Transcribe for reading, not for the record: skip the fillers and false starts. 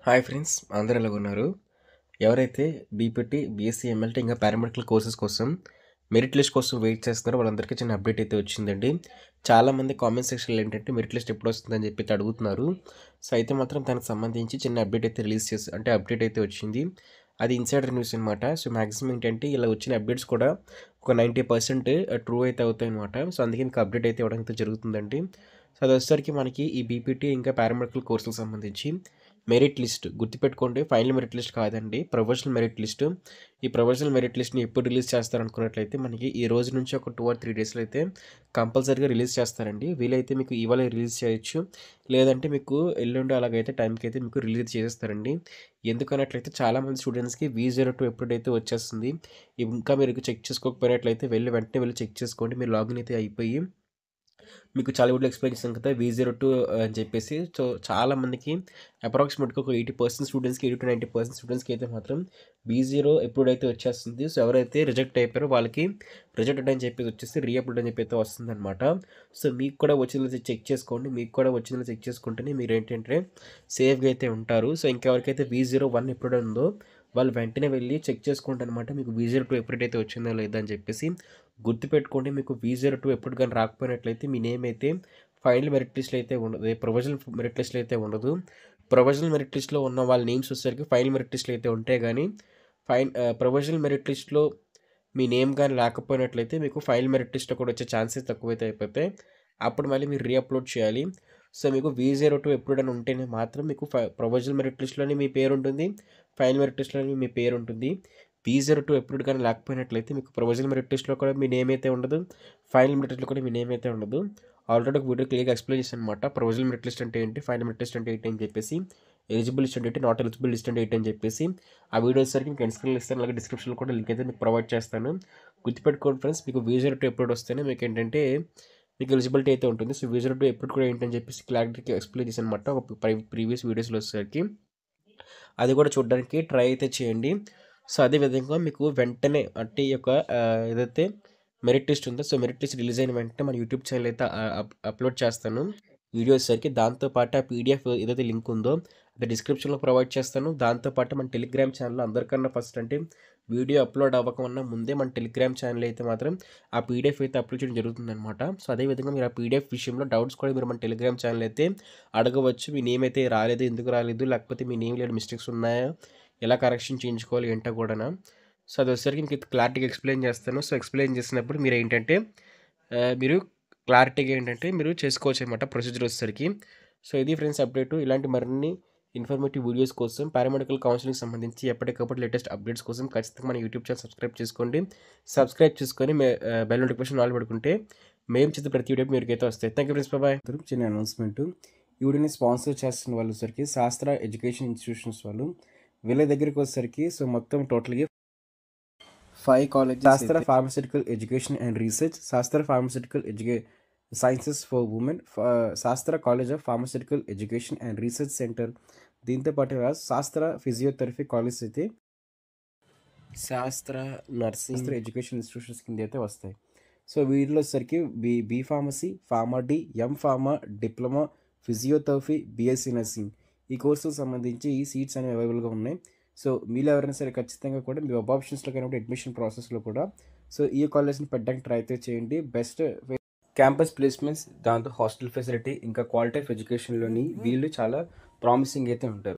Hi friends, అందరూ ఎలాగున్నారు? ఎవరైతే BPT, BSc, MLT ఇంకా పారామెడికల్ కోర్సెస్ కోసం మెరిట్ లిస్ట్ కోసం వెయిట్ చేస్తున్నారో వాళ్ళందరికీ చిన్న అప్డేట్ అయితే వచ్చిందండి. చాలామంది కామెంట్ సెక్షన్లో ఏంటంటే మెరిట్ లిస్ట్ ఎప్పుడు వస్తుందని చెప్పి అడుగుతున్నారు. సో అయితే మాత్రం దానికి సంబంధించి చిన్న అప్డేట్ అయితే రిలీజ్ చేసి అప్డేట్ అయితే వచ్చింది. అది ఇన్సైడర్ న్యూస్ అనమాట. సో మ్యాక్సిమం ఏంటంటే ఇలా వచ్చిన అప్డేట్స్ కూడా ఒక 90% ట్రూ అయితే అవుతాయి అనమాట. సో అందుకే మీకు అప్డేట్ అయితే ఇవ్వడం అయితే జరుగుతుందండి. సో అది వచ్చేసరికి మనకి ఈ బీపీటీ ఇంకా పారామెడికల్ కోర్సులకు సంబంధించి మెరిట్ లిస్ట్ గుర్తుపెట్టుకోండి. ఫైనల్ మెరిట్ లిస్ట్ కాదండి, ప్రొఫెషనల్ మెరిట్ లిస్ట్. ఈ ప్రొఫెషనల్ మెరిట్ లిస్ట్ని ఎప్పుడు రిలీజ్ చేస్తారనుకున్నట్లయితే మనకి ఈ రోజు నుంచి ఒక 2 or 3 డేస్లో అయితే కంపల్సరీగా రిలీజ్ చేస్తారండి. వీలైతే మీకు ఇవాళ రిలీజ్ చేయొచ్చు, లేదంటే మీకు ఎల్లుండి అలాగైతే టైంకి అయితే మీకు రిలీజ్ చేసేస్తారండి. ఎందుకన్నట్లయితే చాలామంది స్టూడెంట్స్కి V02 ఎప్పుడైతే వచ్చేస్తుంది, ఇంకా మీరు చెక్ చేసుకోకపోయినట్లయితే వెంటనే వెళ్ళి చెక్ చేసుకోండి. మీరు లాగిన్ అయితే అయిపోయి మీకు చాలా వీడియో ఎక్స్ప్లెయిన్ చేసాం కదా V02 అని చెప్పేసి. సో చాలామందికి అప్రాక్సిమేట్గా ఒక 80% స్టూడెంట్స్కి, 80 to 90% స్టూడెంట్స్కి అయితే మాత్రం V0 ఎప్పుడైతే వచ్చేస్తుంది. సో ఎవరైతే రిజెక్ట్ అయిపోయారో వాళ్ళకి రిజెక్టెడ్ అని చెప్పేసి వచ్చేసి రీఅప్లోడ్ అని చెప్పి అయితే వస్తుంది అనమాట. సో మీకు కూడా వచ్చిందో చెక్ చేసుకోండి. మీకు కూడా వచ్చిందో చెక్ చేసుకుంటేనే మీరు ఏంటంటే సేఫ్గా అయితే ఉంటారు. సో ఇంకెవరికైతే V01 ఎప్పుడు ఉందో వాళ్ళు వెంటనే వెళ్ళి చెక్ చేసుకుంటారు అనమాట. మీకు V02 ఎప్పుడైతే వచ్చిందో లేదా అని చెప్పేసి గుర్తుపెట్టుకోండి. మీకు V02 ఎప్పుడు కానీ రాకపోయినట్లయితే మీ నేమ్ అయితే ఫైనల్ మెరిట్ లిస్ట్లో అయితే ఉండదు, ప్రొవిజనల్ మెరిట్ లిస్ట్లో అయితే ఉండదు. ప్రొవిజనల్ మెరిట్ లిస్ట్లో ఉన్న వాళ్ళ నేమ్స్ వచ్చేసరికి ఫైనల్ మెరిట్ లిస్ట్లో అయితే ఉంటాయి. కానీ ప్రొవిజనల్ మెరిట్ లిస్ట్లో మీ నేమ్ కానీ లేకపోయినట్లయితే మీకు ఫైనల్ మెరిట్ లిస్ట్లో కూడా వచ్చే ఛాన్సెస్ తక్కువైతే అయిపోతాయి. అప్పుడు మళ్ళీ మీరు రీఅప్లోడ్ చేయాలి. సో మీకు V02 ఎప్పుడైనా ఉంటేనే మాత్రం మీకు ప్రొవిజనల్ మెరిట్ లిస్ట్లోనే మీ పేరు ఉంటుంది, ఫైనల్ మెరిట్ లిస్ట్లోనే మీ పేరు ఉంటుంది. V02 ఎప్పుడు కానీ లేకపోయినట్లయితే మీకు ప్రొవిజనల్ మెరిట్ లిస్ట్లో కూడా మీ నేమ్ అయితే ఉండదు, ఫైనల్ మెరిట్ లిస్ట్లో కూడా మీ నేమ్ అయితే ఉండదు. ఆల్రెడీ ఒక వీడియో క్లియర్గా ఎక్స్ప్లెయిన్ చేశాను అనమాట. ప్రొవిజనల్ మెరిట్ లిస్ట్ అంటే ఏంటి, ఫైనల్ మెరిట్ లిస్ట్ అంటే ఏంటి అని చెప్పేసి, ఎలిజిబుల్ లిస్ట్ అంటే ఏంటి, నాట్ ఎలిజిబుల్ లిస్ట్ అంటే ఏంటి అని చెప్పేసి ఆ వీడియో వచ్చేసరికి మీకు స్క్రీన్లో ఇస్తాను, అలాగే డిస్క్రిప్షన్లో కూడా లింక్ అయితే మీకు ప్రొవైడ్ చేస్తాను. గుర్తుపెట్టుకోండి ఫ్రెండ్స్, మీకు V02 ఎప్పుడు వస్తేనే మీకు ఏంటంటే మీకు ఎలిజిబిలిటీ అయితే ఉంటుంది. సో V02 ఎప్పుడు కూడా ఏంటని చెప్పేసి క్లారిటీగా ఎక్స్ప్లెయిన్ చేశాను అనమాట ఒక ప్రీవియస్ వీడియోస్లో వచ్చేసరికి. అది కూడా చూడడానికి ట్రై అయితే చేయండి. సో అదేవిధంగా మీకు వెంటనే అంటే ఈ యొక్క ఏదైతే మెరిట్ లిస్ట్ ఉందో, సో మెరిట్ లిస్ట్ రిలీజ్ అయిన వెంటనే మన యూట్యూబ్ ఛానల్ అయితే అప్లోడ్ చేస్తాను వీడియో వచ్చేసరికి. దాంతోపాటు ఆ పీడిఎఫ్ ఏదైతే లింక్ ఉందో అది డిస్క్రిప్షన్లో ప్రొవైడ్ చేస్తాను. దాంతోపాటు మన టెలిగ్రామ్ ఛానల్ అందరికన్నా ఫస్ట్ అంటే వీడియో అప్లోడ్ అవ్వకమున్నా ముందే మన టెలిగ్రామ్ ఛానల్ అయితే మాత్రం ఆ పీడిఎఫ్ అయితే అప్లోడ్ చేయడం జరుగుతుందన్నమాట. సో అదేవిధంగా మీరు ఆ పీడిఎఫ్ విషయంలో డౌట్స్ కూడా మీరు మన టెలిగ్రామ్ ఛానల్ అయితే అడగవచ్చు. మీ నేమ్ అయితే రాలేదు, ఎందుకు రాలేదు, లేకపోతే మీ నేమ్ లేని మిస్టేక్స్ ఉన్నాయా, ఎలా కరెక్షన్ చేయించుకోవాలి ఏంటో కూడా. సో అది వచ్చేసరికి మీకు క్లారిటీగా ఎక్స్ప్లెయిన్ చేస్తాను. సో ఎక్స్ప్లెయిన్ చేసినప్పుడు మీరు ఏంటంటే మీరు క్లారిటీగా ఏంటంటే మీరు చేసుకోవచ్చు అనమాట ప్రొసీజర్ వచ్చేసరికి. సో ఇది ఫ్రెండ్స్ అప్డేట్. ఇలాంటి మరిన్ని ఇన్ఫర్మేటివ్ వీడియోస్ కోసం, పారామెడికల్ కౌన్సిలింగ్ సంబంధించి ఎప్పటికప్పుడు లేటెస్ట్ అప్డేట్స్ కోసం ఖచ్చితంగా మన యూట్యూబ్ ఛానల్ సబ్స్క్రైబ్ చేసుకోండి. సబ్స్క్రైబ్ చేసుకొని బెల్ నోటిఫికేషన్ ఆల్ పెట్టుకుంటే మేము చేసే ప్రతి వీడియో మీకైతే వస్తాయి. Thank you friends, bye. చిన్న అనౌన్స్మెంట్. ఈ వీడియోని స్పాన్సర్ చేస్తున్న వాళ్ళు వచ్చేసరికి శాస్త్ర ఎడ్యుకేషన్ ఇన్స్టిట్యూషన్స్ వాళ్ళు. వీళ్ళ దగ్గరికి వచ్చేసరికి సో మొత్తం టోటల్గా 5 కాలేజెస్: శాస్త్ర ఫార్మస్యూటికల్ ఎడ్యుకేషన్ అండ్ రీసెర్చ్, శాస్త్ర ఫార్మస్యూటికల్ సైన్సెస్ ఫర్ ఉమెన్, శాస్త్ర college of pharmaceutical education and research centre. దీంతో పాటు శాస్త్ర ఫిజియోథెరపీ కాలేజ్ అయితే శాస్త్ర నర్సింగ్ ఎడ్యుకేషన్ ఇన్స్టిట్యూషన్స్ కింద అయితే వస్తాయి. సో వీటిలో వచ్చేసరికి B pharmacy, pharma D, M pharma, diploma, physiotherapy, BSc nursing ఈ కోర్సులకు సంబంధించి ఈ సీట్స్ అనేవి అవైలబుల్గా ఉన్నాయి. సో మీరు ఎవరైనా సరే ఖచ్చితంగా కూడా మీ వెబ్ ఆప్షన్స్లో కానీ అడ్మిషన్ ప్రాసెస్లో కూడా సో ఈ కాలేజ్ని పెట్టడానికి ట్రై అయితే చేయండి. బెస్ట్ క్యాంపస్ ప్లేస్మెంట్స్, దాంతో హాస్టల్ ఫెసిలిటీ, ఇంకా క్వాలిటీ ఆఫ్ ఎడ్యుకేషన్లోని వీళ్ళు చాలా ప్రామిసింగ్ అయితే ఉంటారు.